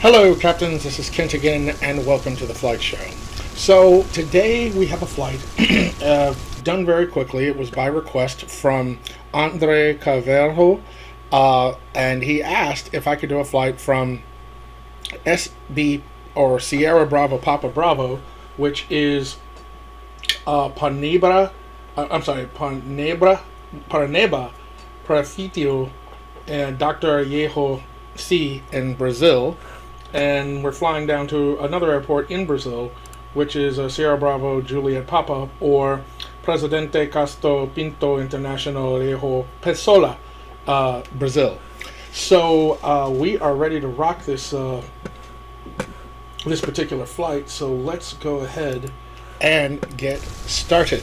Hello, captains. This is Kent again, and welcome to the Flight Show. So today we have a flight done very quickly. It was by request from Andre Caverjo, and he asked if I could do a flight from SB or Sierra Bravo Papa Bravo, which is Parneba Prefeito and Dr. Yeho C in Brazil. And we're flying down to another airport in Brazil, which is Sierra Bravo Juliet Papa, or Presidente Castro Pinto International Rio Pessoa, Brazil. So we are ready to rock this this particular flight. So let's go ahead and get started.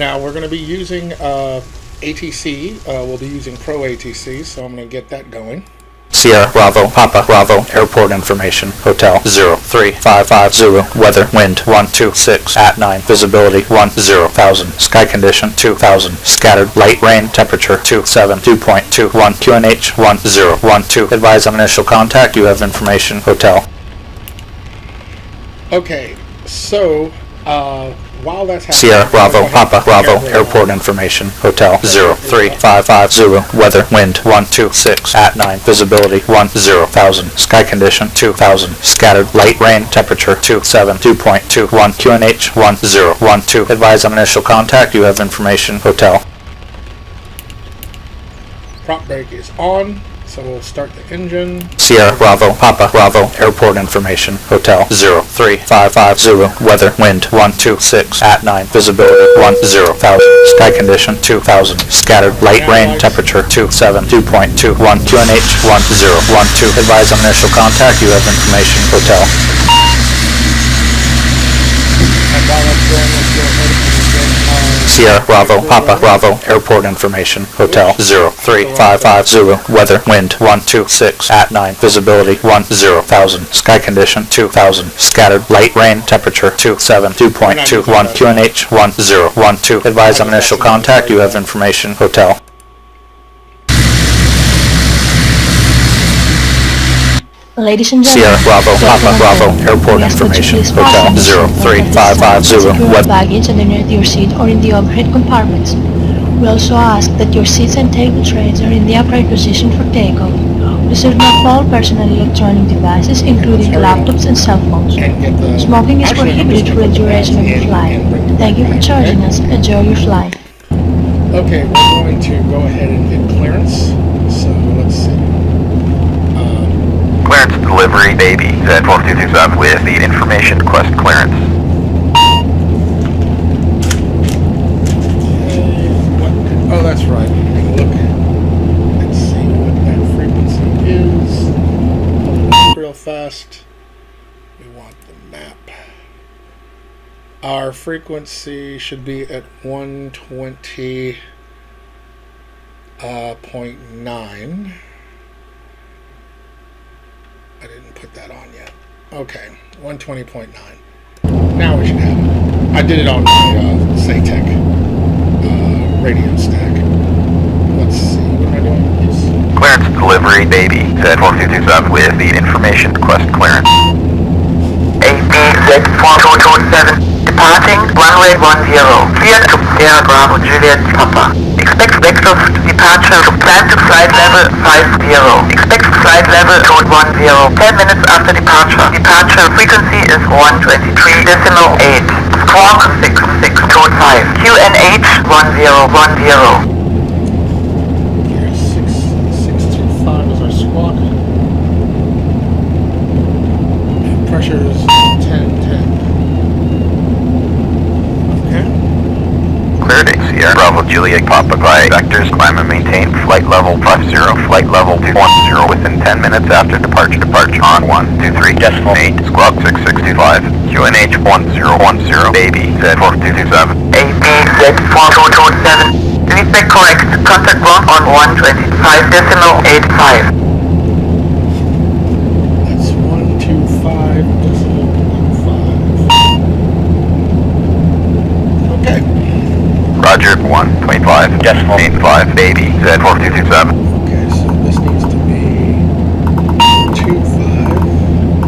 Now we're going to be using ATC. We'll be using Pro ATC, so I'm going to get that going. Sierra Bravo Papa Bravo Airport Information Hotel 03550 Weather Wind 126 at 9 Visibility 10,000 Sky Condition 2000 Scattered Light Rain Temperature 27 2.21 QNH 1012 Advise on initial contact. You have information. Hotel. Okay, so while that's happening, Sierra Bravo Papa Bravo Airport Information Hotel 03550 Weather Wind 126 at 9 Visibility 10,000 Sky Condition 2000 Scattered Light Rain Temperature 27 2.21 QNH 1012 Advise on initial contact. You have information. Hotel. Prop brake is on, so we'll start the engine. Sierra Bravo Papa Bravo Airport Information Hotel 03550 Weather Wind 126 at 9 Visibility 10,000 Sky Condition 2000 Scattered Light Rain Temperature 27 2.21 QNH 1012 Advise on initial contact. You have information. Hotel. And while that's going, let's go ahead and begin Sierra Bravo Papa Bravo Airport Information Hotel 03550 Weather Wind 126 at 9 Visibility 10,000 Sky Condition 2000 Scattered Light Rain Temperature 27 2.21 QNH 1012 Advise on initial contact. You have information. Hotel. Ladies and Sierra gentlemen, Bravo Papa Bravo Airport Information Hotel 03550 Secure Weather. baggage underneath your seat or in the overhead compartments. We also ask that your seats and table trays are in the upright position for takeoff. Please do not fall personal electronic devices, including laptops and cell phones. and get the Smoking is prohibited for the duration of your flight. Thank you for charging us. Enjoy your flight. Okay, we're going to go ahead and get clearance. So let's see. Clearance delivery, baby, Z4227 with the information request clearance. Oh, that's right. We can look. Let's see what that frequency is. Pull it up real fast. We want the map. Our frequency should be at 120.9. I didn't put that on yet. Okay, 120.9. Now we should have it. I did it on my SATEC radio stack. Let's see, what am I doing? Yes. Clearance delivery, baby, Z4227 with the information request clearance. APZ4227, departing runway 10, cleared to Sierra Bravo Juliet Papa. Expect vector departure to plan to flight level 50. Expect flight level code 10, 10 minutes after departure. Departure frequency is 123.8. Squawk 66 code 5. QNH 1010. Here, 625 is our squawk. And pressure is 1010. Okay. Cleared Sierra Bravo Juliet Papa by vectors, climb and maintain flight level 50, flight level 10 within 10 minutes after departure on 123.8, squawk 6625, QNH 1010, baby, Z4227. APZ4227, respect correct, contact ground on 125.85. That's 125.5. Okay. Roger, 125.85, baby, Z4227. Okay, so this needs to be 25.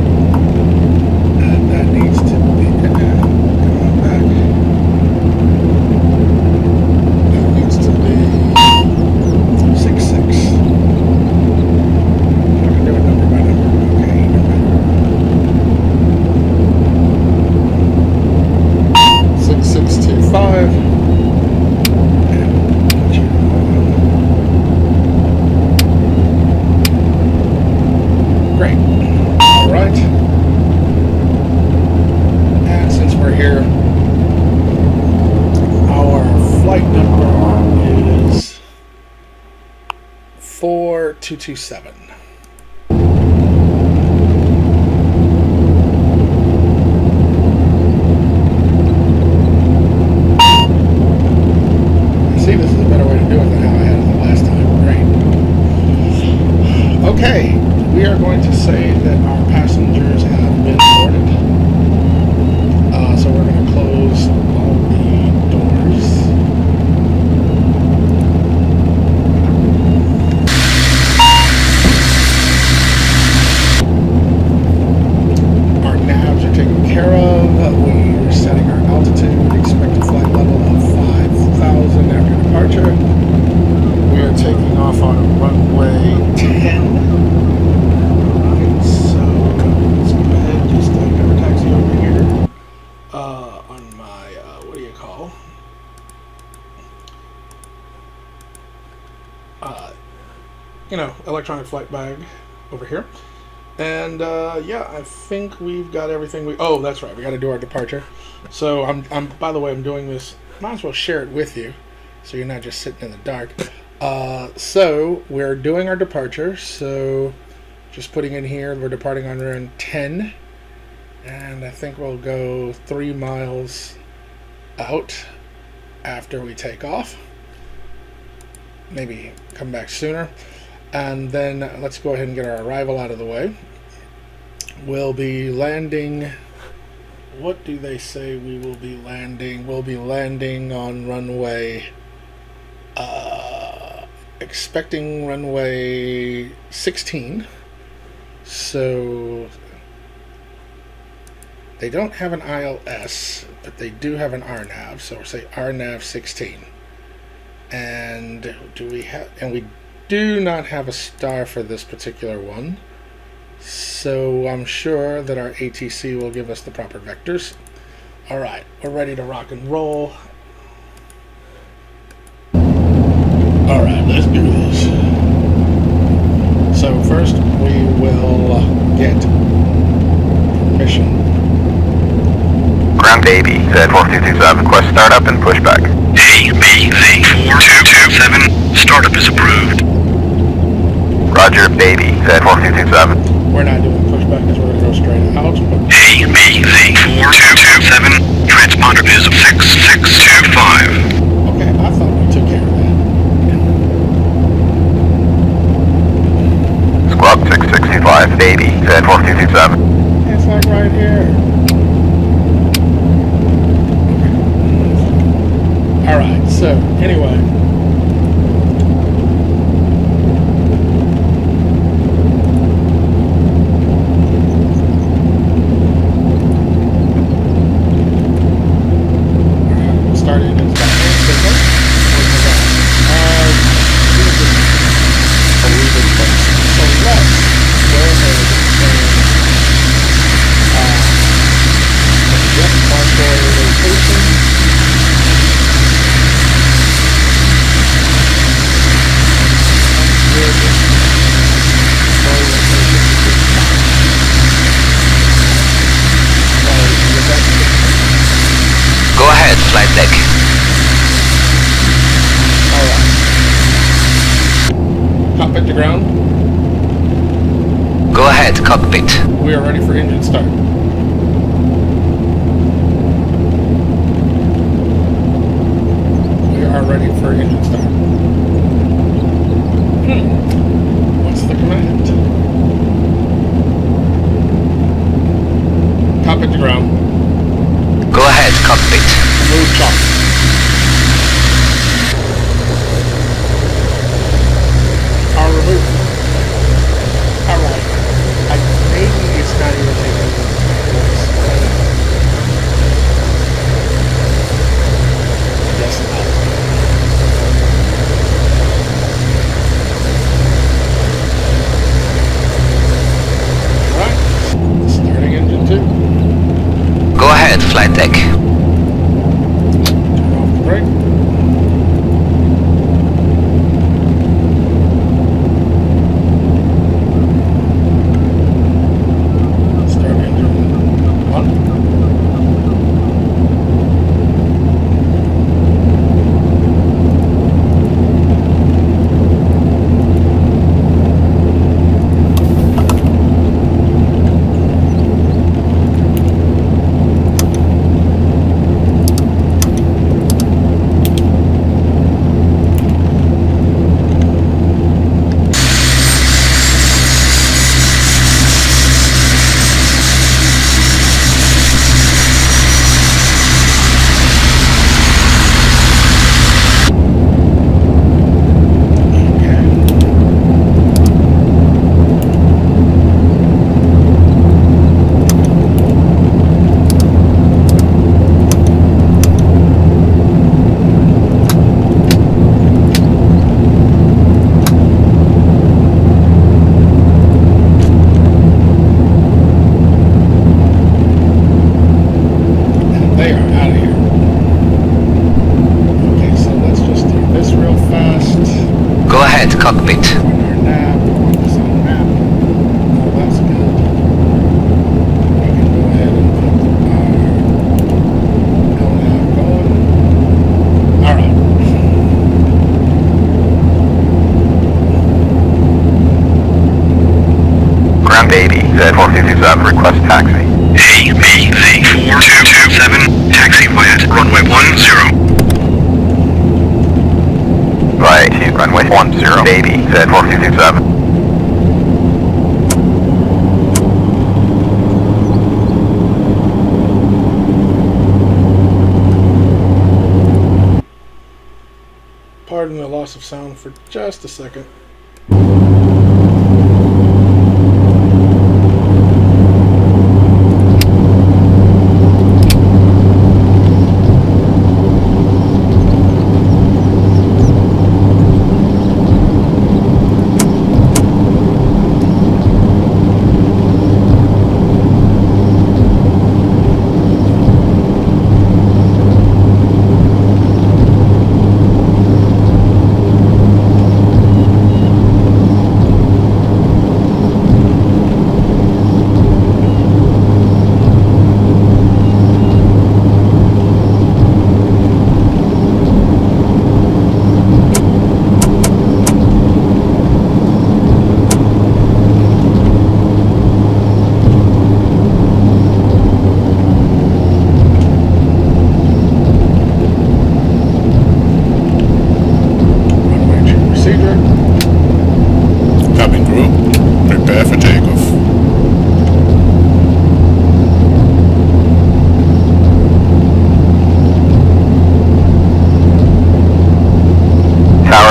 227. See, this is a better way to do it than how I had it the last time. Great. Okay, we are going to say that our passengers have been boarded. So we're going to close all the doors. Our navs are taken care of. We are setting our altitude. Expected flight level of 5,000 after departure. We are taking off on runway 10. Alright, so let's go ahead. Just have a taxi over here. On my, what do you call? Electronic flight bag over here. And, yeah, I think we've got everything oh, that's right, we gotta do our departure. So, by the way, I'm doing this, might as well share it with you, so you're not just sitting in the dark. So, we're doing our departure, so, just putting in here, we're departing on run 10. And I think we'll go 3 miles out after we take off. Maybe come back sooner. And then let's go ahead and get our arrival out of the way. We'll be landing. What do they say we will be landing? We'll be landing on runway. Expecting runway 16. So. They don't have an ILS, but they do have an RNAV, so we'll say RNAV 16. And we do not have a star for this particular one. So I'm sure that our ATC will give us the proper vectors. Alright, we're ready to rock and roll. Alright, let's do this. So first we will get permission. Ground baby, Z4227, request startup and pushback. ABZ4227, startup is approved. Roger, baby, Z4227. We're not doing pushback because we're going to go straight out. But ABZ4227, transponder is 6625. okay, I thought we took care of that. Squawk 665, baby, Z4227. It's like right here. Alright, so anyway. Started in so let's go ahead and adjust our location. Go ahead, flight deck. Alright. Cockpit to ground. Go ahead, cockpit. We are ready for engine start. We are ready for engine start. What's the command? Cockpit to ground. Go ahead, cockpit. Move chop. Power removed. Alright. Maybe it's not even taking voice. I guess not. Alright. Starting engine 2. Go ahead, flight deck. Turn off the brake. Start engine 1. cockpit. On our nav, on this on the map. Oh, that's good. We can go ahead and put our LNAV going. Alright. Ground baby, Z4227, request taxi. ABZ427, taxi via runway 10. Via to runway 10, baby, Z4227. Pardon the loss of sound for just a second.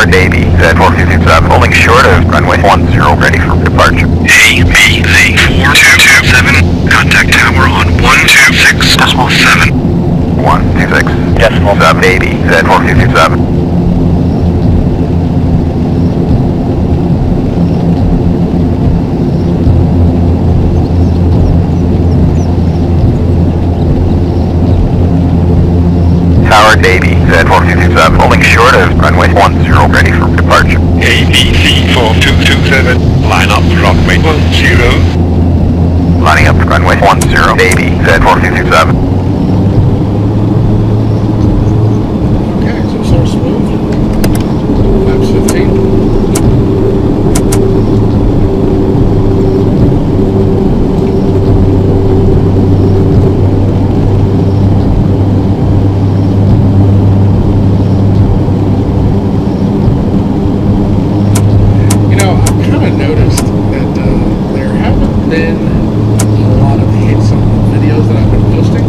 Baby, Z4227, holding short of runway 10, ready for departure. ABZ427, contact tower on 126.7. 126.7, baby, Z4227. Tower baby, Z4227, holding short of runway 10, ready for departure. ABZ4227, line up runway 10. Lining up runway 10, baby, Z4227. Okay, so source smooth. Flaps 15. Noticed that there haven't been a lot of hits on the videos that I've been posting.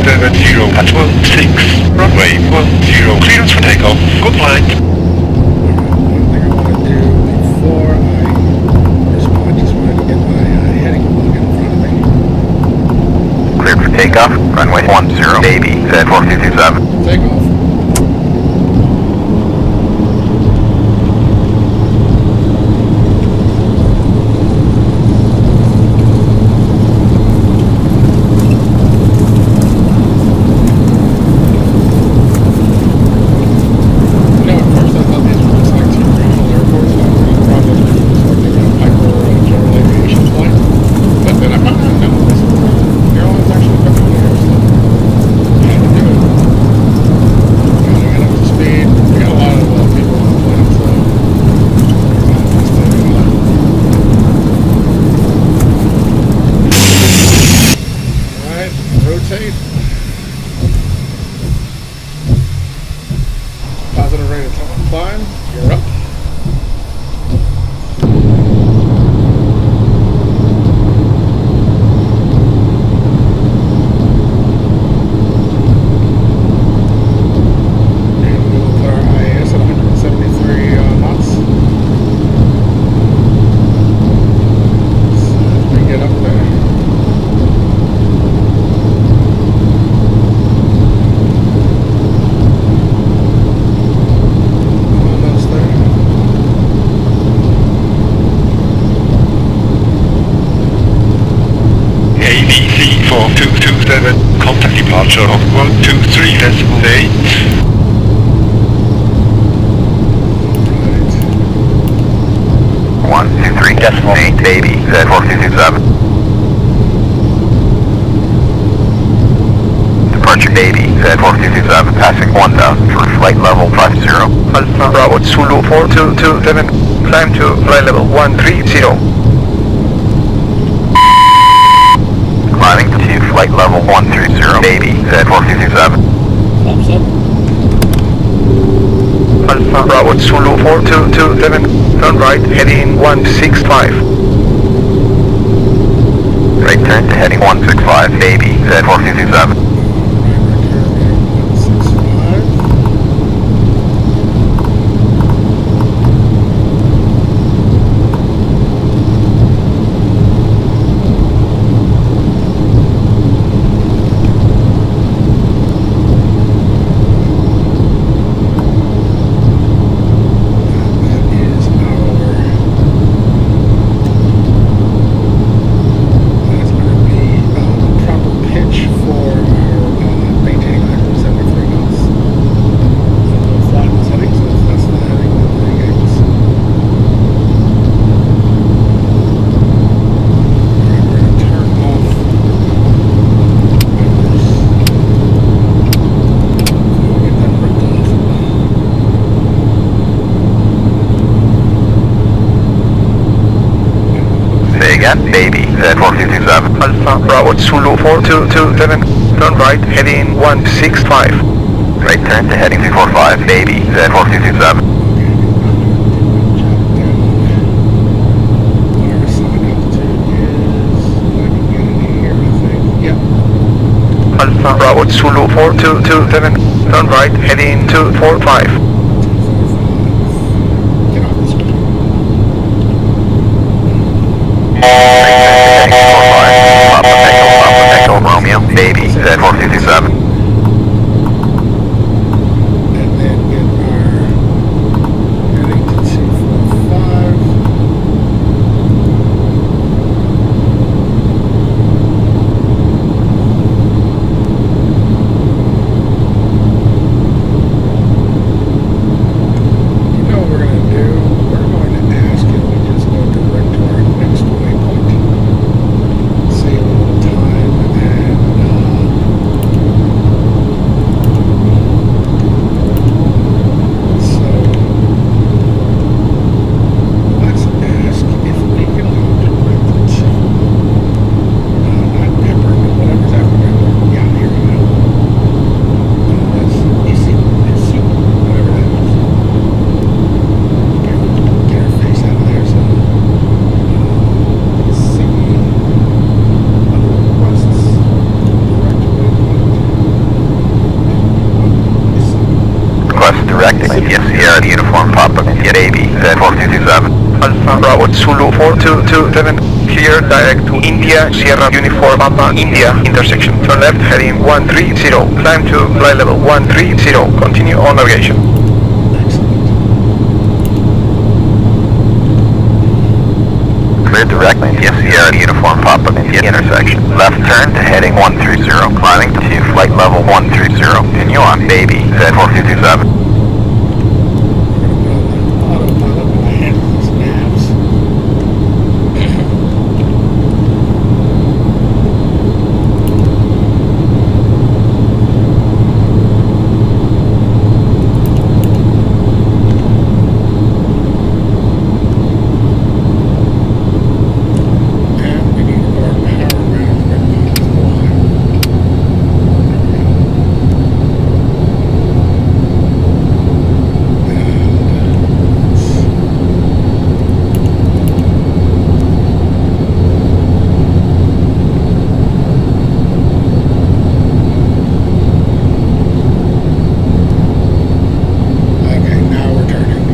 270, at 16, runway 10, clearance for takeoff. Good flight. One thing I want to do before I respond, I just wanted to get my heading log in front of me. Cleared for takeoff. Runway 10, baby, Z4227. Takeoff. You know, at first I thought these were just like two regional airports, and I was going to probably expecting a Piper or a general aviation flight. But then I found out, no, this is where airlines actually come out here, so I had to do it. Gotta get up to speed. We got a lot of people on the plane, so just taking that. Alright, rotate. Positive rate of climb. You're up. And we will put our IAS at 173 knots. So as we get up there. Almost there. ABC 4227, contact departure of 123.8. Right. 123.8, baby, Z4227. Departure, baby, Z4227, passing 1000 for flight level 50. Alpha Bravo Zulu 4227, climb to flight level 130. Climbing to flight level 130, baby, Z4227. Thumbs up. Alpha Bravo Zulu 4227, turn right, heading 165. Right turn to heading 165, baby, Z4227. Right, return 165. That is our that is going to be the proper pitch for our maintaining 173 knots. So we'll fly those headings, and that's the heading that they gave us. Alright, we're going to turn off wipers. So we'll get that ripped off. Say again, baby, Z4227. Alpha Bravo Zulu 4227, turn right, heading 165. Right turn to heading 245, baby, Z4227. Our assigned altitude is, I can get it here, I think. Yep. Alpha Bravo Zulu 4227, turn right, heading 245. 245. Get off this one. Right turn to heading 245. Papa Echo Romeo, baby, Z4227. And then get our heading to 245. Sierra Uniform Papa, India baby, Z4227. Alpha Bravo Zulu 4227. Clear direct to India, Sierra Uniform Papa, India intersection. Turn left heading 130. Climb to flight level 130. Continue on navigation. Cleared directly to Sierra Uniform Papa, India intersection. Left turn to heading 130. Climbing to flight level 130. Continue on baby, Z4227. Autopilot with the handles, navs. And we need to put our power management on. Okay, now we're turning.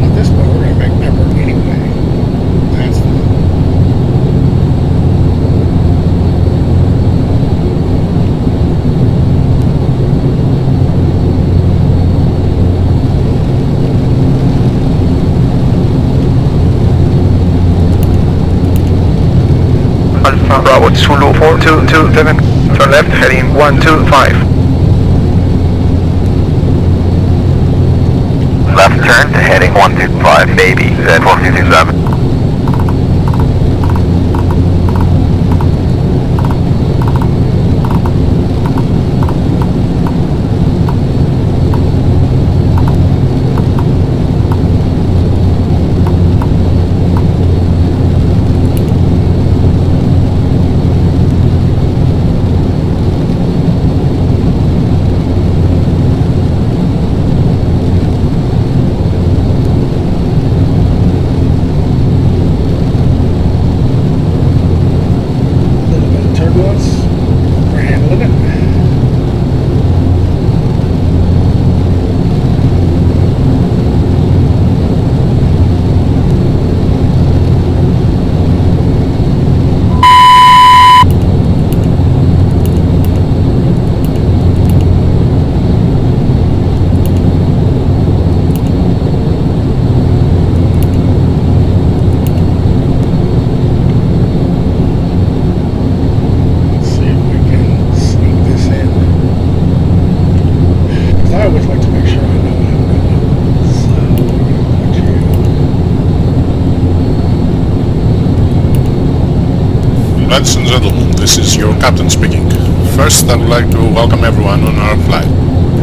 At this point, we're going to make pepper anyway. That's fine. Alpha Bravo Zulu 4227. Turn left heading 125. Left turn to heading 125 baby, Z4227. A little bit of turbulence. We're handling it. Let's see if we can sneak this in. 'Cause I always like to make sure I know what I'm doing. So, we're going to put you. Ladies and gentlemen, this is your captain speaking. First, I would like to welcome everyone on our flight.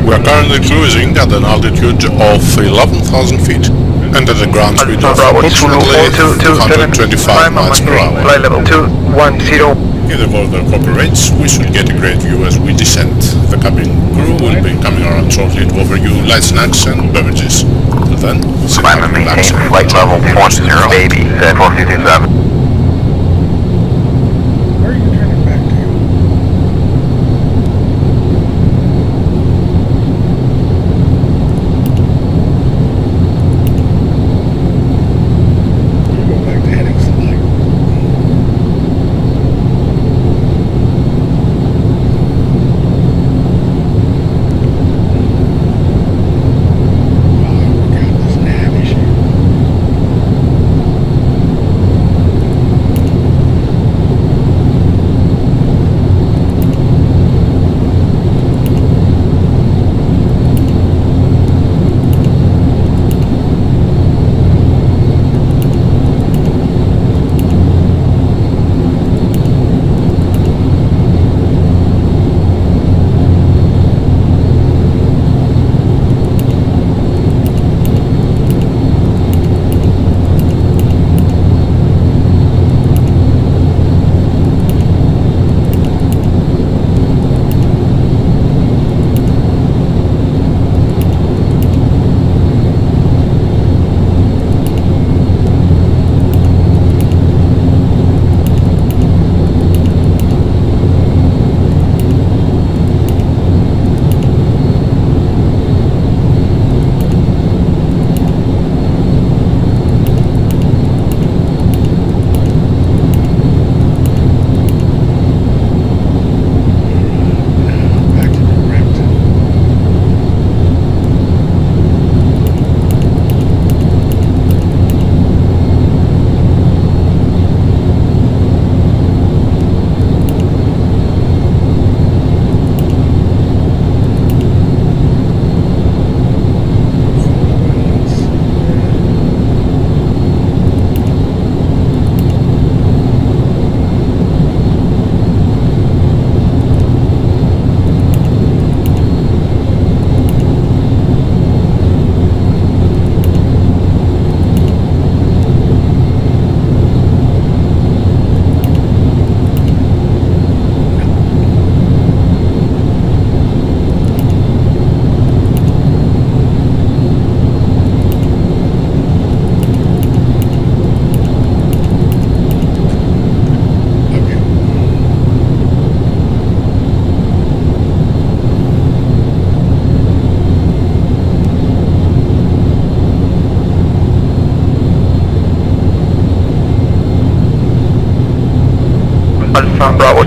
We are currently cruising at an altitude of 11,000 feet and at a ground speed Alpha of Bravo Zulu approximately 4227. 225 Climb miles per maintain hour. flight level 210. If the weather cooperates, we should get a great view as we descend. The cabin crew will be coming around shortly to offer you light snacks and beverages. Till then, sit Climb back, and relax, maintain flight level 130 baby, Z4227. Where are you turning back to? You go back to heading select. While I work out this nav issue.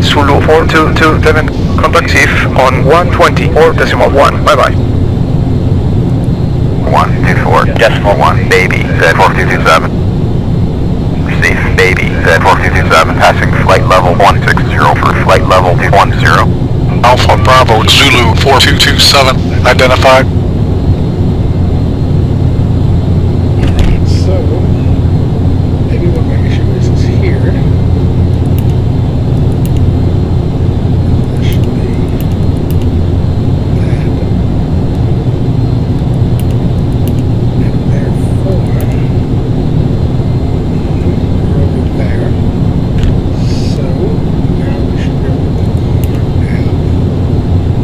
Zulu 4227, contact Chief on 120.1. Bye-bye. 124.1, baby, Z4227. Receive, baby, Z4227, passing flight level 160 for flight level 210. Alpha Bravo Zulu 4227, identified. Alright, so maybe what my issue is here. This should be that. And therefore, we're over there. So now we should be able to click on our nav.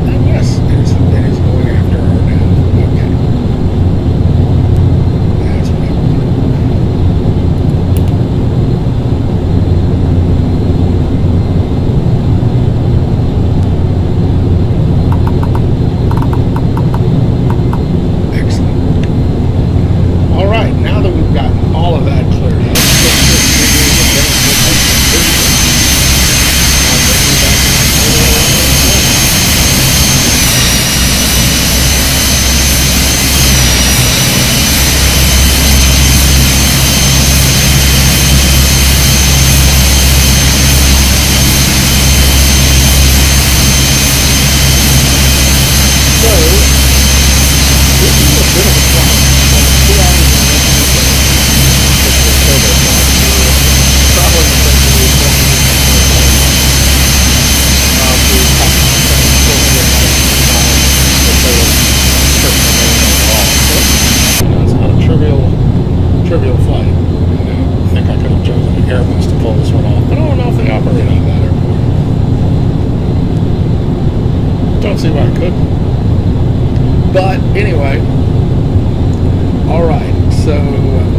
And yes, it is going after our nav. Okay. That's what I wanted. Excellent. All right, now that we've gotten all of that cleared up, let's just it's not a trivial flight. I think I could have chosen Airbus to pull this one off, but I don't know if they operate on that airport. Don't see why I couldn't. But anyway, all right. So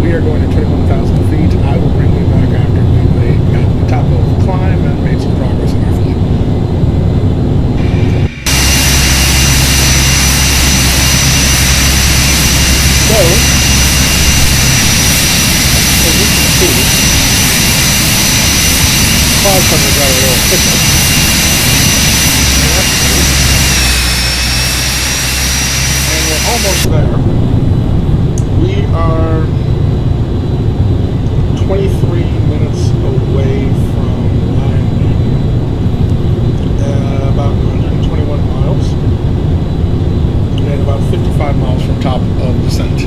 we are going to 21,000 feet. I will bring you back after we've got the top of the climb and made some progress in our flight. So, as you can see, cloud cover got a little thicker. And we're almost there. We are 23 minutes away from landing. About 121 miles. And about 55 miles from top of descent.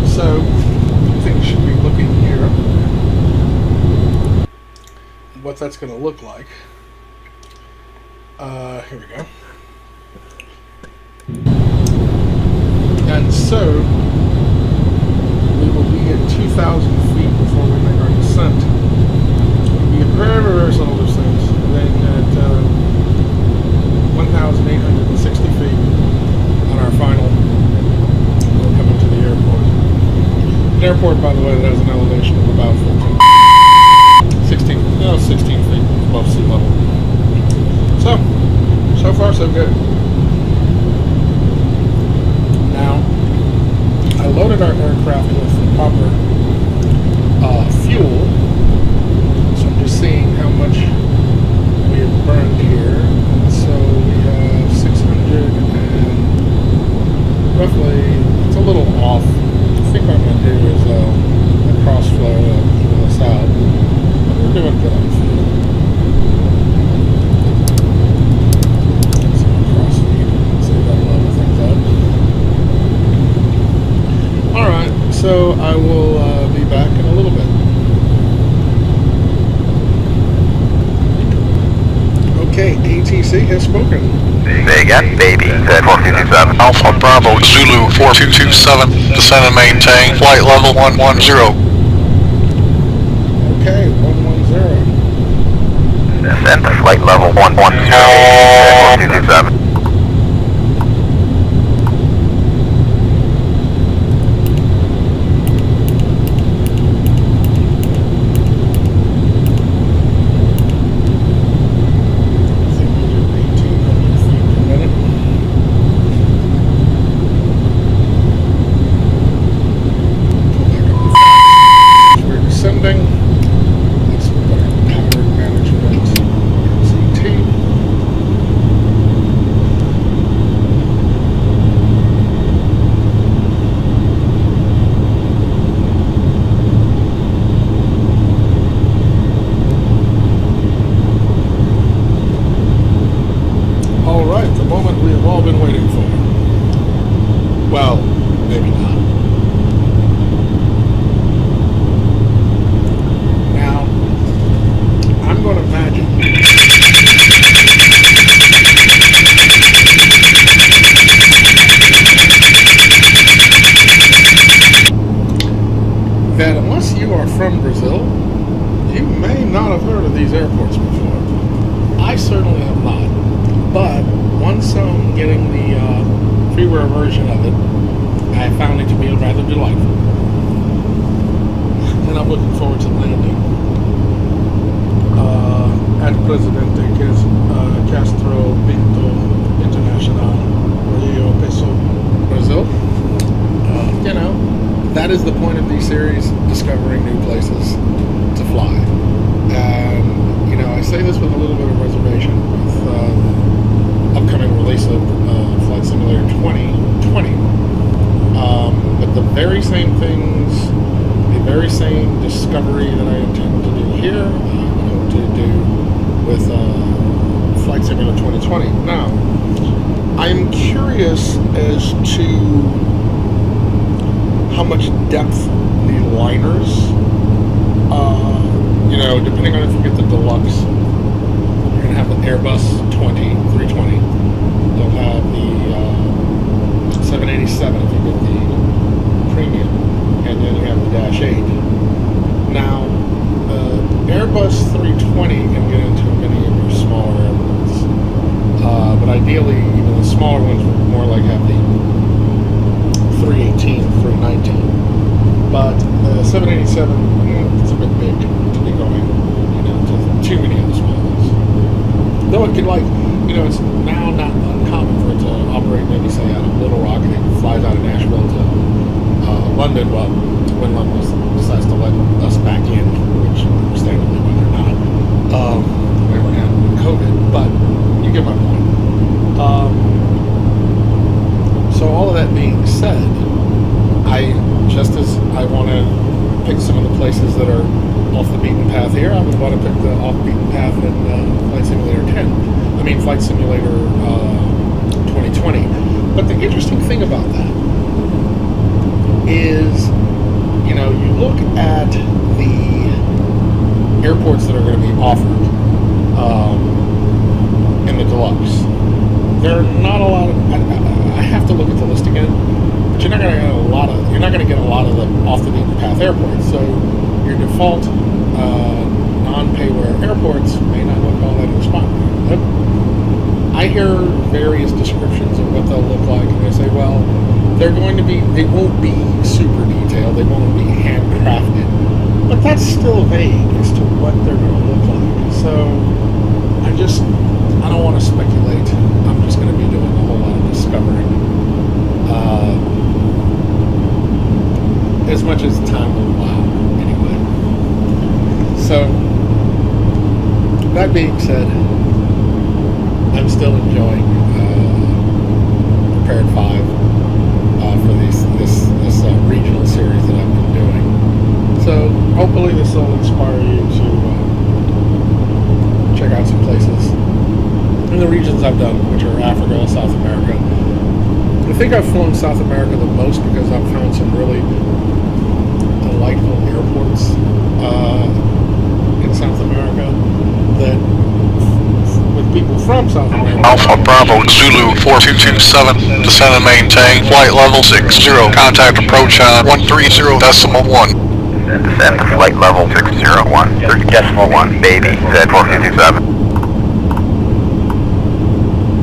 So, things should be looking here. What that's going to look like. Here we go. And so, we will be at 2,000 feet before we make our descent. We get very, very slow those things. And then at 1,860 feet on our final, we'll come into the airport. An airport, by the way, that has an elevation of about 16 feet above sea level. So far so good. Now, I loaded our aircraft with the proper fuel, so I'm just seeing how much we have burned here. And so we have 600 and roughly, it's a little off. I think what I'm going to do is a cross flow to this out. But we're doing good on fuel. So I will be back in a little bit. Okay, ATC has spoken. Say again, baby, Z4227. Alpha Bravo Zulu 4227, descend and maintain flight level 110. Okay, 110. Descend to flight level 110, Z4227. Let's put our power management maybe not. Now, I'm going to imagine that unless you are from Brazil, you may not have heard of these airports before. I certainly have not. But once getting the freeware version of it, I found it to be rather delightful. And I'm looking forward to landing at Presidente Castro Pinto International Rio Peso, Brazil. You know, that is the point of these series, discovering new places to fly. And, you know, I say this with a little bit of reservation with upcoming release of Flight Simulator 2020. But the very same things, the very same discovery that I intend to do here, I'm going to do with Flight Simulator 2020. Now, I'm curious as to how much depth the liners, you know, depending on if you get the deluxe, you're going to have the Airbus 320. You'll have the 787 if you get the premium, and then you have the Dash 8. Now, Airbus 320 can get into many of your smaller airports, but ideally, even the smaller ones would more like have the 318, 319. But the 787, it's a bit big to be going, you know, to too many of the small ones. Though it could, like, you know, it's now not uncommon for it to operate maybe, say, out of Little Rock, and it flies out of Nashville to London, well, when London decides to let us back in, which understandably when they're not, when we're having COVID, but you get my point. So all of that being said, just as I want to pick some of the places that are off the beaten path here, I would want to pick the off beaten path in Flight Simulator 2020. But the interesting thing about that is, you know, you look at the airports that are going to be offered in the deluxe. There are not a lot of. I have to look at the list again, but you're not going to get a lot of. You're not going to get a lot of the off the beaten path airports. So your default non-payware airports may not look all that inspiring. I hear various descriptions of what they'll look like, and they say, well, they're going to be. They won't be super detailed. They won't be handcrafted. But that's still vague as to what they're going to look like. So I don't want to speculate. I'm just going to be doing a whole lot of discovering. As much as time will allow, anyway. So, that being said, I'm still enjoying Prepared 5 for this regional series that I've been doing. So, hopefully this will inspire you to check out some places in the regions I've done, which are Africa, South America. I think I've flown South America the most because I've found some really delightful airports in South America that, with people from South America. Alpha Bravo Zulu 4227, descend and maintain, flight level 60, contact approach on 130.1. Descend to flight level 601, 30.1, baby, Z4227.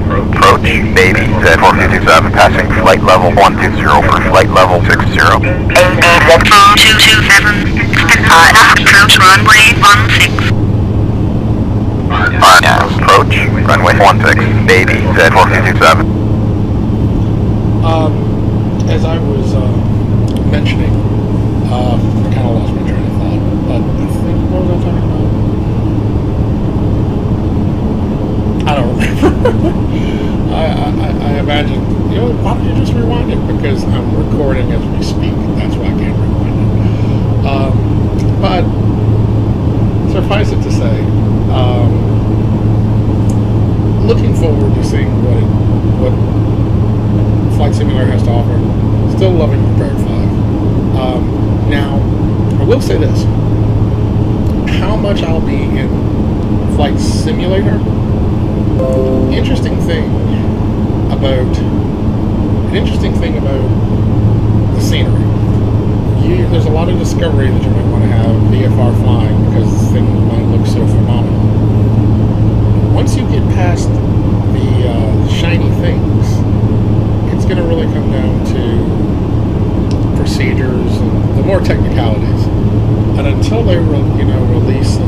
Approach, baby, Z4227, passing flight level 120 for flight level 60. Z4227, approach runway 16. Approach, runway 16, baby, Z4227. As I was mentioning, I kind of lost my train of thought, but I think, what was I talking about? I don't remember. I imagine, you know, why don't you just rewind it? Because I'm recording as we speak. That's why I can't rewind it. But suffice it to say, looking forward to seeing what Flight Simulator has to offer. It's Still loving Prepared 5. Now, I will say this. How much I'll be in Flight Simulator, interesting thing about the scenery. There's a lot of discovery that you might want to have VFR flying because things might look so phenomenal. Once you get past the shiny things, it's going to really come down to procedures and the more technicalities. And until they release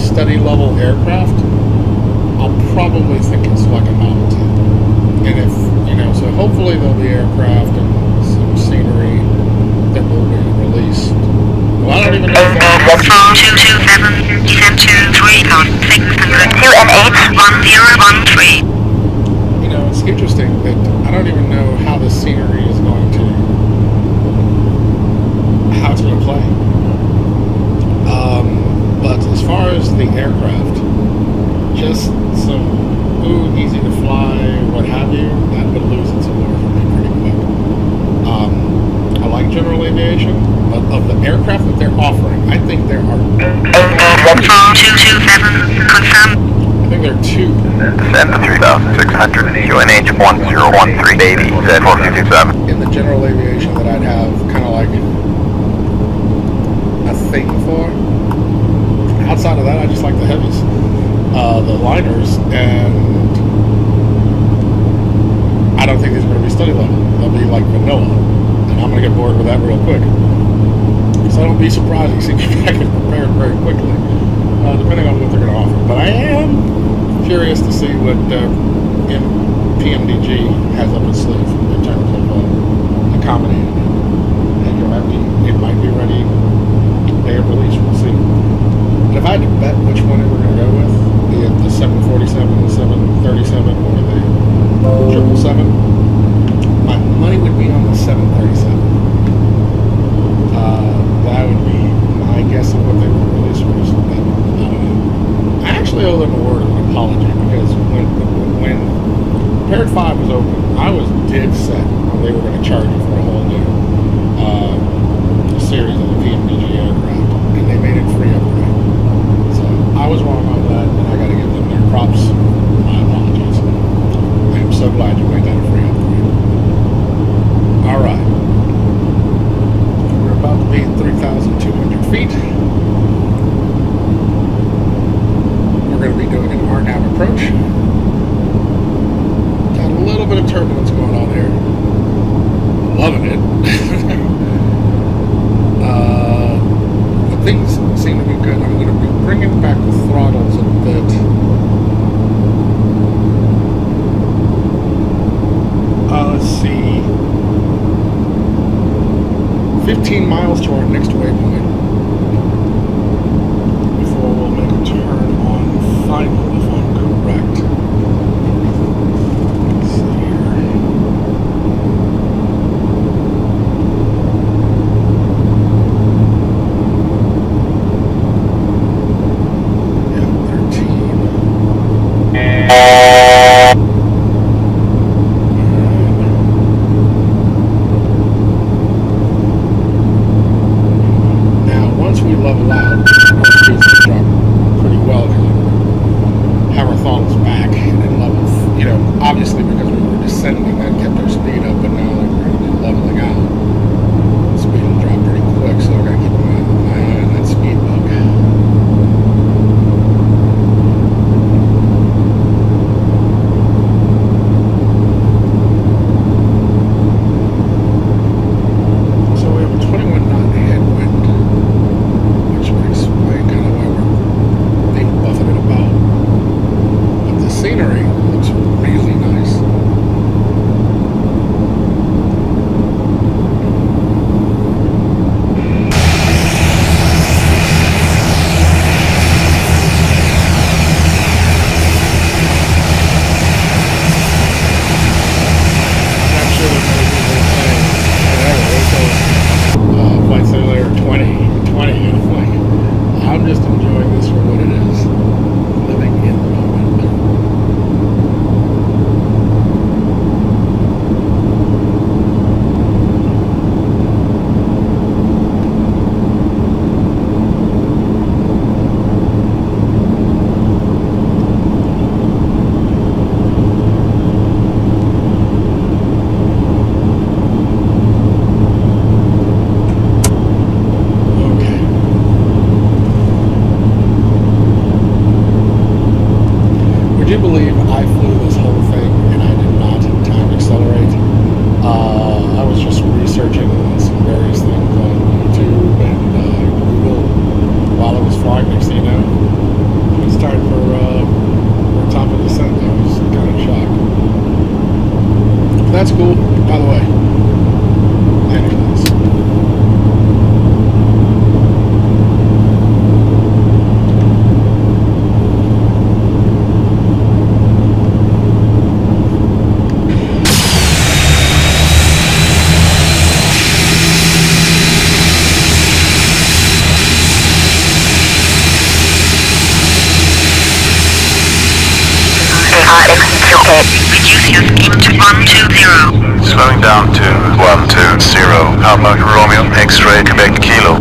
study level aircraft, I'll probably think it's like a novelty. And if so hopefully there'll be aircraft and some scenery that will be released. Well, I don't even know if that 227, descend to 3,600, 2 and 8, 1013. It's interesting that I don't even know how the scenery is going to play. But as far as the aircraft, just some easy to fly, what have you, that would lose its allure for me pretty quick. I like general aviation, but of the aircraft that they're offering, I think there are 227, confirm. I think there are two. Descend to 3,600, UNH 1013, Baby, Z4227. In the general aviation that I'd have kind of like a thing for. Outside of that, I just like the heavies, the liners, and I don't think these are going to be study level. They'll be like vanilla, and I'm going to get bored with that real quick. So don't be surprised you see me back and prepared very quickly, depending on what they're going to offer. But I am curious to see what PMDG has up its sleeve in terms of accommodating it. And it might be ready day of release. We'll see. But if I had to bet which one we're going to go with, be it the 747, the 737, or the 777, my money would be on the 737. That would be my guess of what they would release first. But I don't know. I actually owe them a word of an apology because when Prepared 5 was open, I was dead set when they were going to charge you for a whole new series of the PMDG aircraft, and they made it free upgrade. So I was wrong on that, and I got to give them their props. My apologies. I am so glad you made that a free upgrade. All right. We're about to be at 3,200 feet. We're going to be doing an RNAV approach. Got a little bit of turbulence going on here. Loving it. Things seem to be good. I'm going to be bringing back the throttles a bit. Let's see. 15 miles to our next waypoint before we'll make a turn on final, if I'm correct. Let's see here. the way. Anyways. Reduce your speed to 120. Slowing down to 120. Papa Romeo, X-ray, Quebec, Kilo.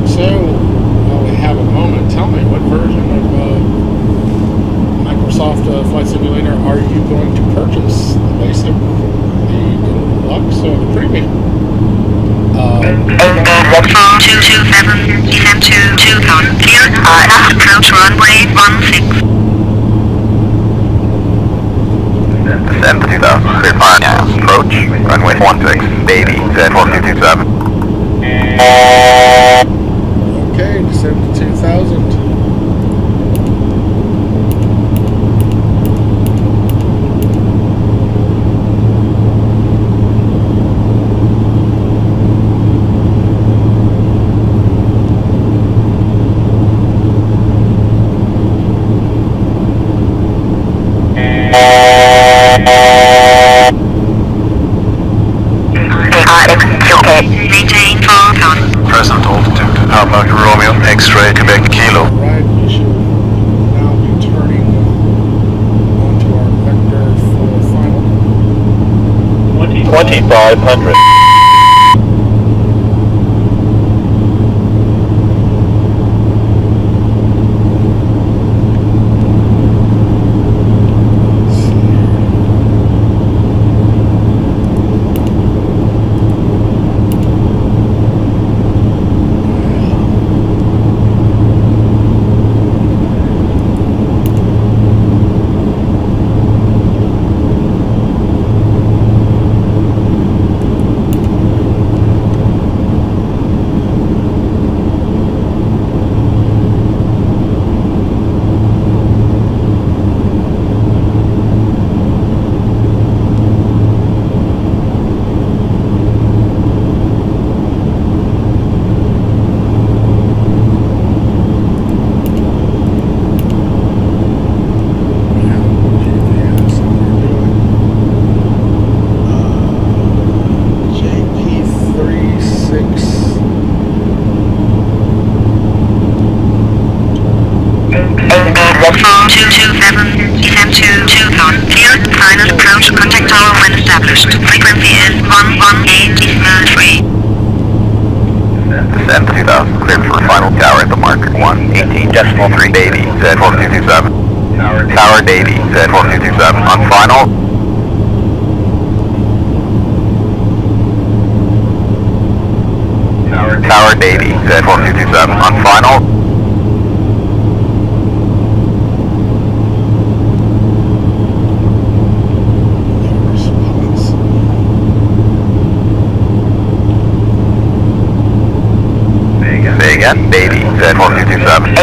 So, while we have a moment, tell me, what version of Microsoft Flight Simulator are you going to purchase? The basic, the deluxe, or the premium? 4227, descend to 2000, clear, approach runway 16. Descend to 2000. Clear fire now. Approach. Runway 16. Baby. Z4227. Okay, descend to 2000. Maintain 4000. Present altitude. Papa Romeo, X-ray, Quebec, Kilo. Right, we should now be turning onto our vector for final. 2500. Descend 2000, cleared for final tower at the marker 118.3, Davy, Z4227. Tower Davy, Z4227, on final. Tower Davy, Z4227, on final. Say again, Davy, Z4227.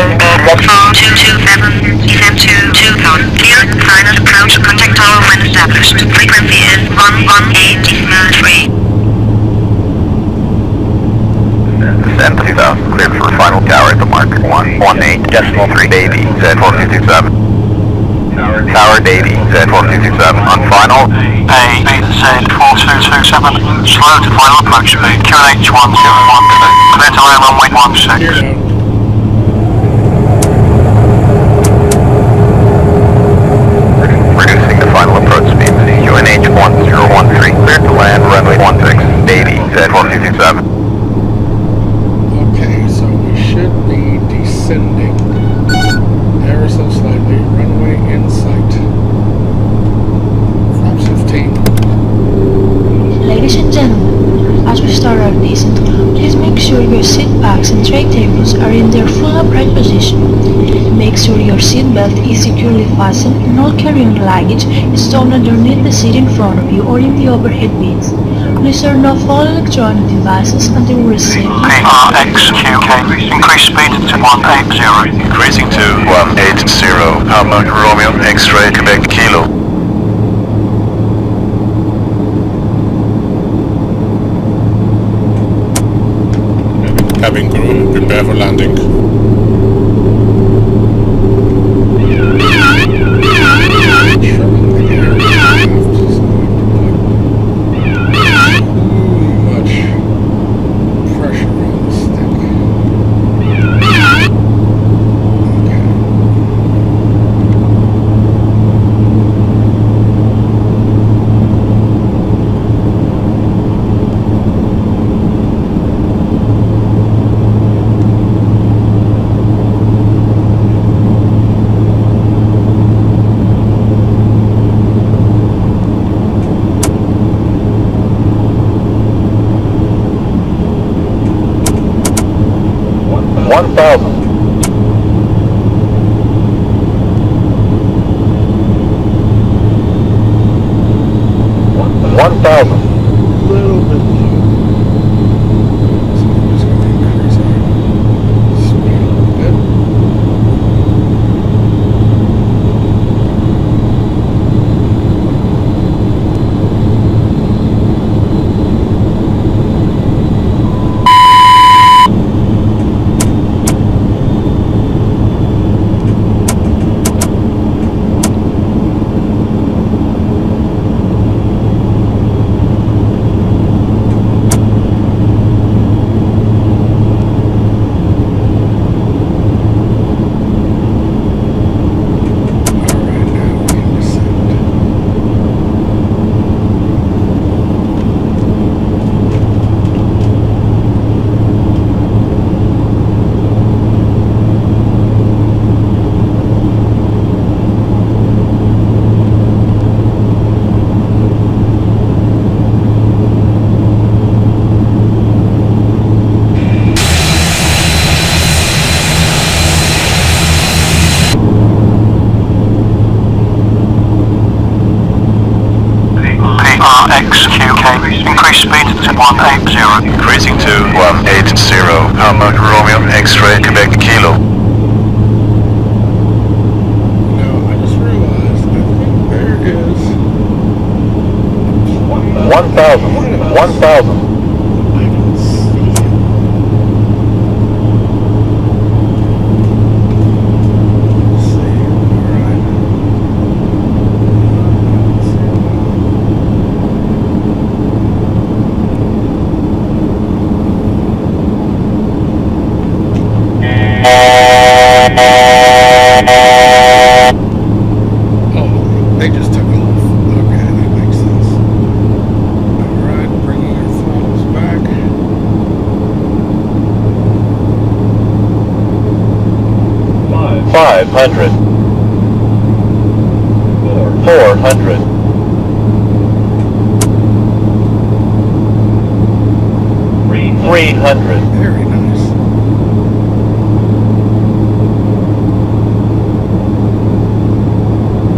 4227, descend to 2000, clear, final approach, contact tower when established. Frequency is 118.3. Descend 2000, cleared for final tower at the marker 118.3, Davy, Z4227. Tower Davy, Z4227, on final. A, Z4227, slow to final approach speed, QNH1012, clear to land runway 16. Reducing the final approach speed, QNH1013, cleared to land runway 16, Davy, Z4227. Okay, so we should be descending ever so slightly, runway in sight. Flaps 15. Ladies and gentlemen, as we start our descent Please make sure your seat backs and tray tables are in their full upright position. Make sure your seat belt is securely fastened and all carry-on luggage is stowed underneath the seat in front of you or in the overhead bins. Please turn off all electronic devices until we receive PRXQK. Increase speed to 180. Increasing to 180. Papa Romeo X-ray Quebec Kilo. Cabin crew, prepare for landing. PRXQK. Increase speed to 180. Increasing to 180. Papa Romeo X-ray Quebec Kilo. Now, I just realized, I think there is... 1,000. 1,000. I can see it. Let's see, alright. Oh, they just took off. Okay, that makes sense. Alright, bringing our throttles back. 500. 400. 300. Very nice.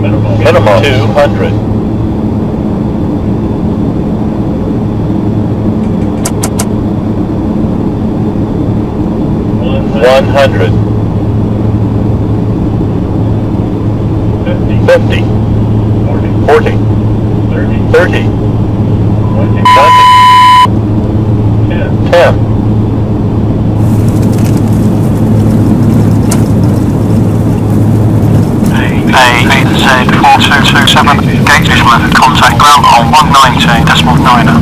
Minimum 200. 100. 50. 40. 30. 20. 10. A8Z4227. Gate visual method contact ground on 190.9er.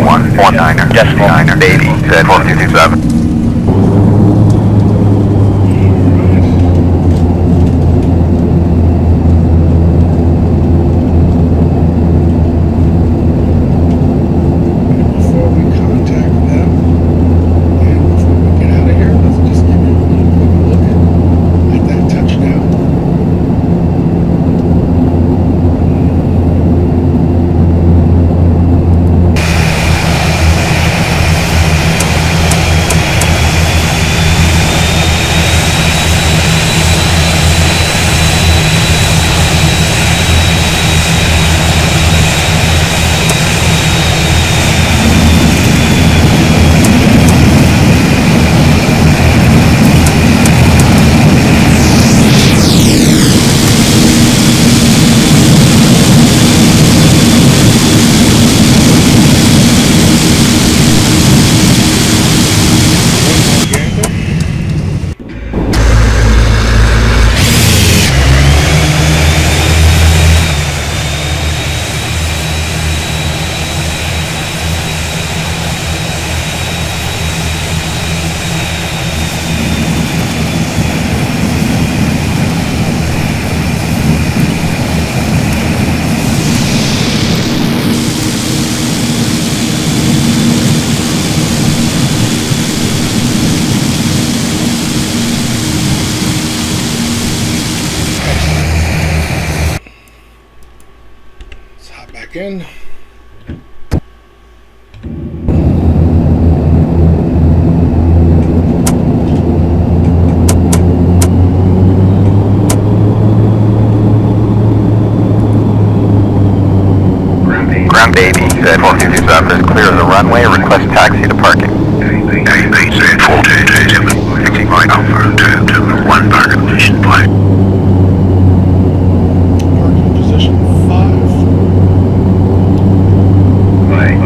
119er. Decimal 9er. 80. Said 4227. Before we contact them, and before we get out of here, let's just give you a little quick look at that touchdown. in. Ground baby, said 4227 is clear of the runway. Request taxi to parking. AB said 4227, 69 Alpha 221 parking position 5. Parking position 5.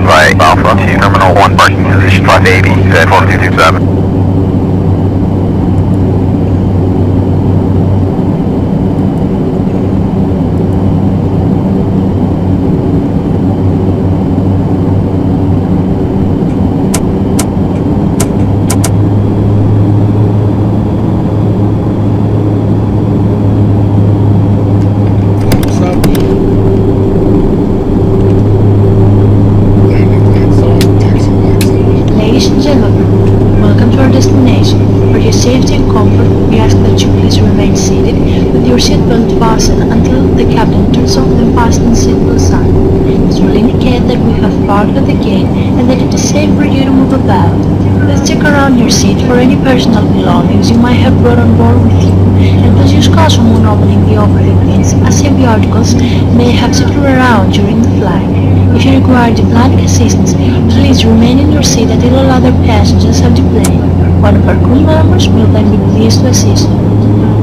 Right, Alpha to Terminal 1 parking position 5 baby, said 4227. What's up? Landing lights on, taxi lights on. Ladies and gentlemen, welcome to our destination. For your safety and comfort, we ask that you please remain seated with your seatbelt fastened until the captain turns off the fasten seatbelt sign. This will indicate that we have parked at the gate and that it is safe for you to move about. Please check around your seat for any personal belongings you might have brought on board with you, and please use caution when opening the overhead bins, as heavy articles may have shifted around during the flight. If you require diplomatic assistance, please remain in your seat until all other passengers have deplated. One of our crew members will then be pleased to assist you.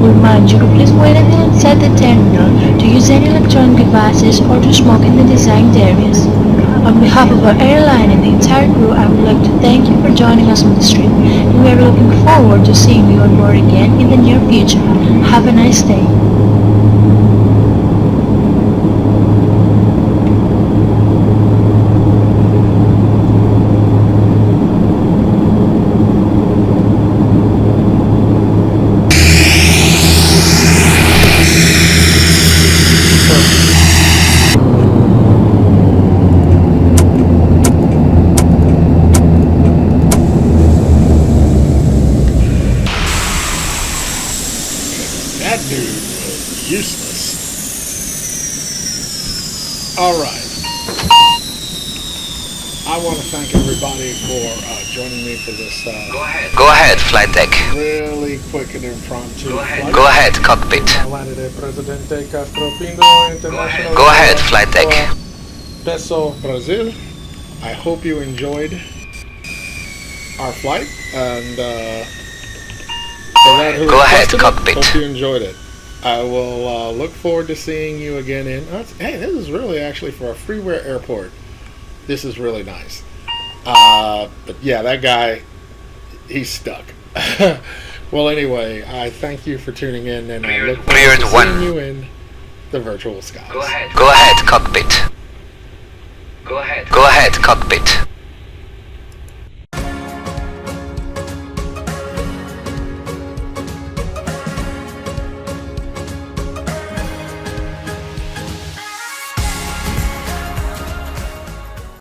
We remind you to please wait until inside the terminal to use any electronic devices or to smoke in the designated areas. On behalf of our airline and the entire crew, I would like to thank you for joining us on this trip, and we are looking forward to seeing you on board again in the near future. Have a nice day. That dude was useless. Alright. I want to thank everybody for joining me for this Go ahead, flight deck. really quick and impromptu flight. Go ahead, cockpit. Landed at Presidente Castro Pinto International. Go ahead, flight deck. Peso, Brazil. I hope you enjoyed our flight, and for that who Go ahead, requested it, cockpit. hope you enjoyed it. I will look forward to seeing you again in. Hey, this is really actually for a freeware airport. This is really nice. But yeah, that guy, he's stuck. Well, anyway, I thank you for tuning in, and I look forward Cleared to one. seeing you in the virtual skies. Go ahead, cockpit. Go ahead, cockpit.